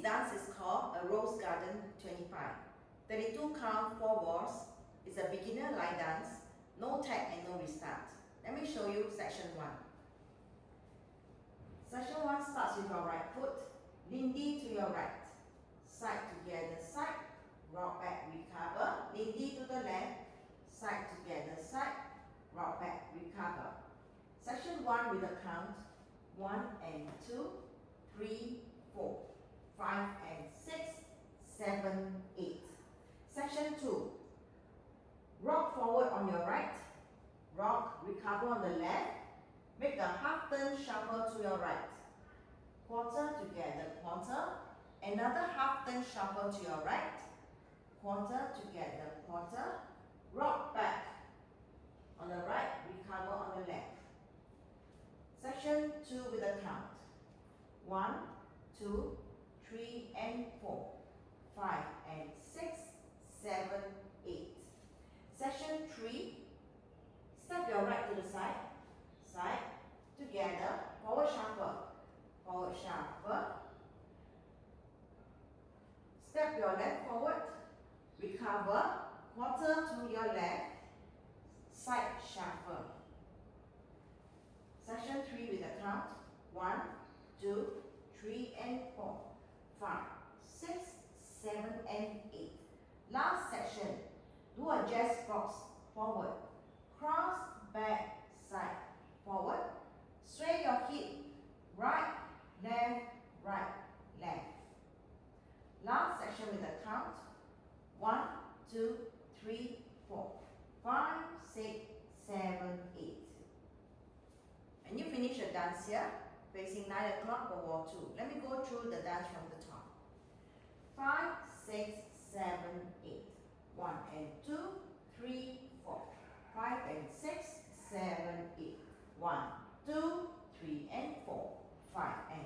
dance is called a Rose Garden 25. 32 count, 4 walls. It's a beginner line dance, no tag and no restart. Let me show you section 1. Section 1 starts with your right foot, lean D to your right, side together, side, rock back, recover, lean D to the left, side together, side, rock back, recover. Section 1 with a count 1 and 2, 3, 4, 5 and 6, 7, 8. Section 2, rock forward on your right, rock, recover on the left, make a half turn shuffle to your right, quarter together, quarter, another half turn shuffle to your right, quarter together, quarter, rock back on the right, recover on the left. Section 2 with a count 1, 2, 3 and 4, 5 and 6, 7, 8. Section 3, step your right to the side, side, together, forward shuffle, step your left forward, recover, quarter to your left, side shuffle. Section 3 with a count 1, 2, 3 and 4, 5, 6, 7 and 8. Last section, do a jazz box forward, cross, back, side, forward, sway your hip, right, left, left. Last section with a count 1, 2, 3, 4, 5, 6, 7, 8. And you finish your dance here, facing 9 o'clock for wall 2. Let me go through the dance from the top. 5, 6, 7, 8. 1 and 2, 3, 4, 5 and 6, 7, 8. 1, 2, 3 and 4, 5 and